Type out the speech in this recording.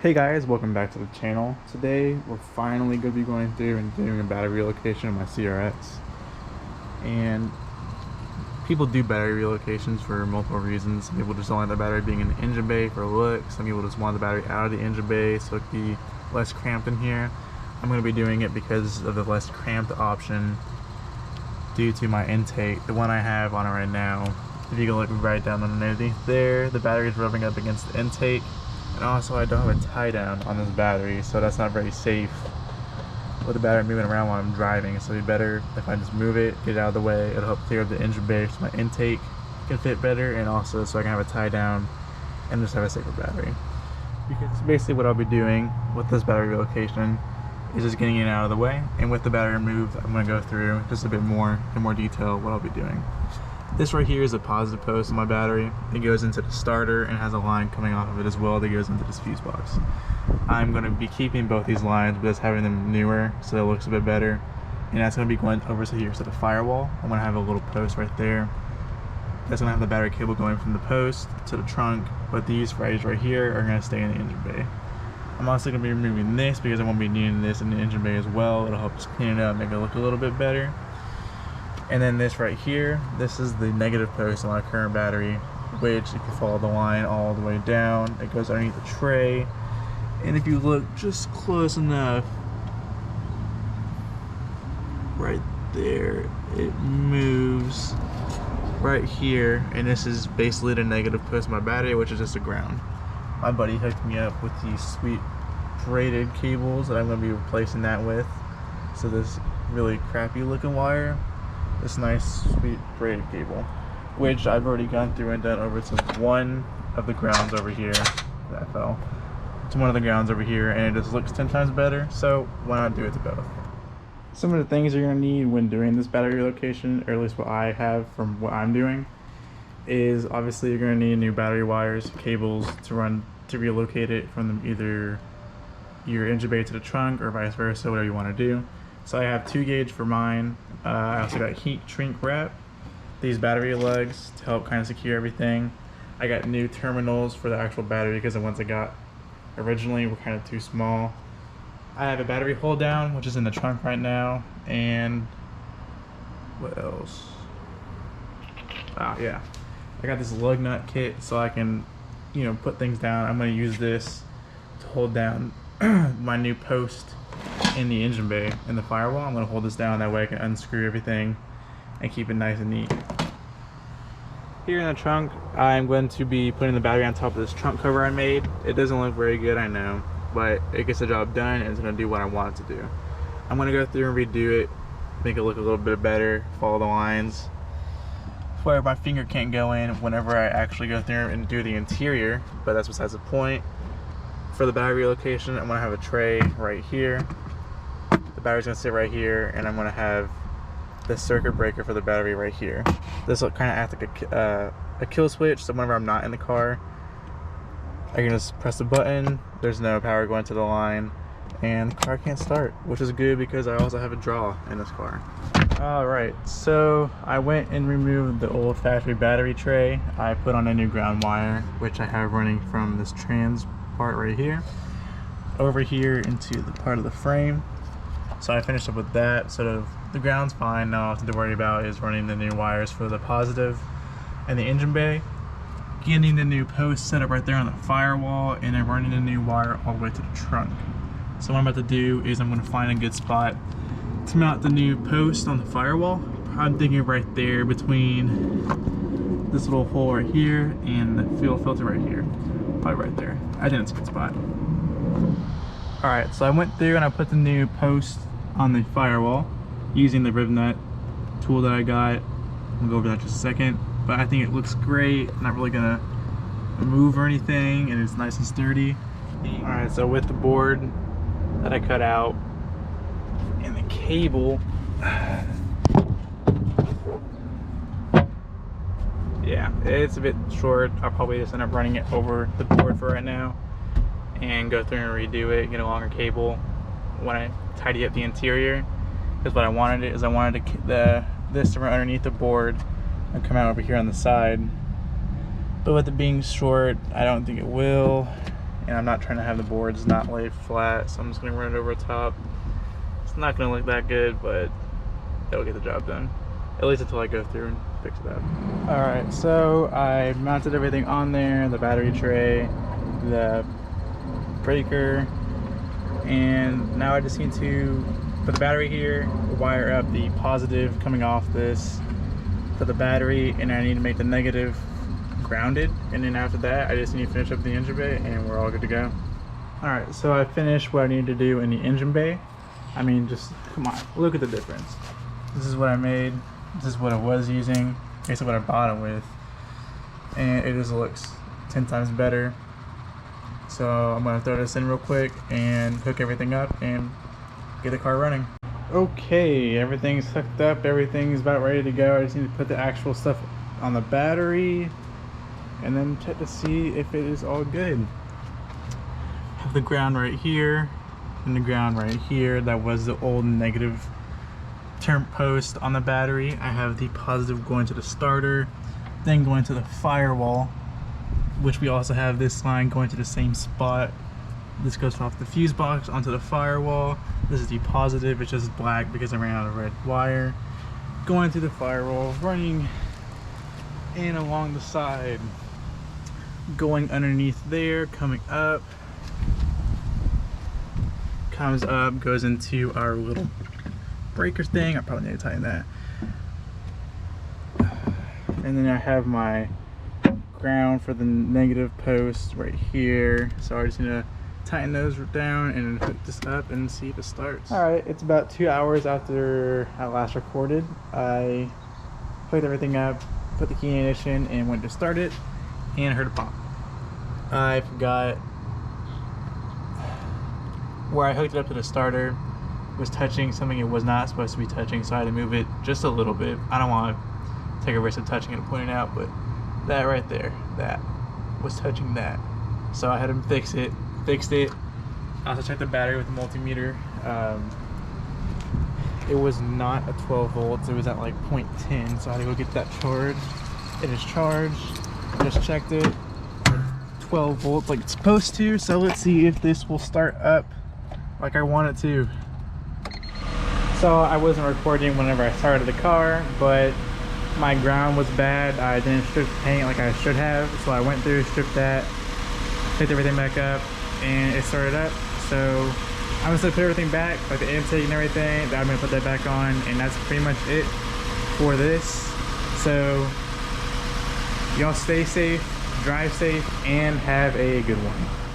Hey guys, welcome back to the channel. Today we're finally going to be going through and doing a battery relocation of my CRX. And people do battery relocations for multiple reasons. Some people just don't like the battery being in the engine bay for a look. Some people just want the battery out of the engine bay so it can be less cramped in here. I'm going to be doing it because of the less cramped option due to my intake, the one I have on it right now. If you can look right down underneath there, the battery is rubbing up against the intake. And also I don't have a tie down on this battery, so that's not very safe with the battery moving around while I'm driving. So it'd be better if I just move it, get it out of the way. It'll help clear up the engine bay so my intake can fit better, and also so I can have a tie down and just have a safer battery. Because basically what I'll be doing with this battery relocation is just getting it out of the way, and with the battery removed, I'm going to go through just a bit more in more detail what I'll be doing. This right here is a positive post on my battery. It goes into the starter and has a line coming off of it as well that goes into this fuse box. I'm going to be keeping both these lines, but just having them newer so it looks a bit better. And that's going to be going over to here, so the firewall. I'm going to have a little post right there. That's going to have the battery cable going from the post to the trunk, but these right here are going to stay in the engine bay. I'm also going to be removing this because I won't be needing this in the engine bay as well. It'll help us clean it up, make it look a little bit better. And then this right here, this is the negative post on my current battery, which if you follow the line all the way down, it goes underneath the tray. And if you look just close enough, right there, it moves right here. And this is basically the negative post of my battery, which is just a ground. My buddy hooked me up with these sweet braided cables that I'm going to be replacing that with. So this really crappy looking wire, this nice sweet braided cable, which I've already gone through and done over to one of the grounds over here. That fell to one of the grounds over here, and it just looks 10 times better, so why not do it to both? Some of the things you're going to need when doing this battery relocation, or at least what I have from what I'm doing, is obviously you're going to need new battery wires, cables to relocate it from either your engine bay to the trunk or vice versa, whatever you want to do. So I have 2 gauge for mine. I also got heat shrink wrap, these battery lugs to help kind of secure everything. I got new terminals for the actual battery because the ones I got originally were kind of too small. I have a battery hold down, which is in the trunk right now. And what else? Yeah, I got this lug nut kit so I can, put things down. I'm going to use this to hold down my new post in the engine bay and the firewall. I'm going to hold this down, that way I can unscrew everything and keep it nice and neat. Here in the trunk, I'm going to be putting the battery on top of this trunk cover I made. It doesn't look very good, I know, but it gets the job done and it's going to do what I want it to do. I'm going to go through and redo it, make it look a little bit better, follow the lines where my finger can't go in whenever I actually go through and do the interior, but that's besides the point. For the battery relocation, I'm going to have a tray right here. The battery's going to sit right here, and I'm going to have the circuit breaker for the battery right here. This will kind of act like a kill switch, so whenever I'm not in the car, I can just press the button, there's no power going to the line, and the car can't start, which is good because I also have a draw in this car. Alright, so I went and removed the old factory battery tray. I put on a new ground wire, which I have running from this trans part right here over here into the part of the frame. So I finished up with that, so the ground's fine. Now all I have to worry about is running the new wires for the positive and the engine bay, getting the new post set up right there on the firewall, and then running the new wire all the way to the trunk. So what I'm about to do is I'm going to find a good spot to mount the new post on the firewall. I'm thinking right there between this little hole right here and the fuel filter right here. Probably right there. I think it's a good spot. Alright, so I went through and I put the new post on the firewall using the rib nut tool that I got. I'll go over that in just a second. But I think it looks great. Not really gonna move or anything, and it's nice and sturdy. Alright, so with the board that I cut out and the cable, yeah, it's a bit short. I'll probably just end up running it over the board for right now and go through and redo it, get a longer cable when I tidy up the interior. Because what I wanted is I wanted this to run underneath the board and come out over here on the side. But with it being short, I don't think it will. and I'm not trying to have the boards not lay flat, so I'm just gonna run it over top. It's not gonna look that good, but it'll get the job done. At least until I go through and fix it up. Alright, so I mounted everything on there, the battery tray, the breaker, and now I just need to put the battery here, wire up the positive coming off this for the battery, and I need to make the negative grounded, and then after that I just need to finish up the engine bay and we're all good to go. Alright, so I finished what I needed to do in the engine bay. I mean, just come on, look at the difference. This is what I made, this is what I was using, basically what I bought it with, and it just looks 10 times better. So I'm gonna throw this in real quick and hook everything up and get the car running. Okay, everything's hooked up, everything's about ready to go. I just need to put the actual stuff on the battery and then check to see if it is all good. Have the ground right here and the ground right here. That was the old negative term post on the battery. I have the positive going to the starter, then going to the firewall, which we also have this line going to the same spot. This goes off the fuse box onto the firewall. This is the positive, it's just black because I ran out of red wire. Going to the firewall, running in along the side, going underneath there, coming up, comes up, goes into our little breaker thing. I probably need to tighten that. And then I have my ground for the negative post right here, so I just need to tighten those down and hook this up and see if it starts. Alright, it's about 2 hours after I last recorded. I hooked everything up, put the key in ignition, and went to start it, and heard a pop. I forgot where I hooked it up to the starter was touching something it was not supposed to be touching, so I had to move it just a little bit. I don't want to take a risk of touching it and putting it out, but that right there, that was touching that. So I had to fix it, fixed it. I also checked the battery with the multimeter. It was not at 12 volts, it was at like 0.10, so I had to go get that charged. It is charged, just checked it, 12 volts like it's supposed to, so let's see if this will start up like I want it to. So I wasn't recording whenever I started the car, but my ground was bad. I didn't strip the paint like I should have, so I went through, stripped that, picked everything back up, and it started up. So I'm just gonna put everything back, like the intake and everything. I'm gonna put that back on, and that's pretty much it for this. So y'all stay safe, drive safe, and have a good one.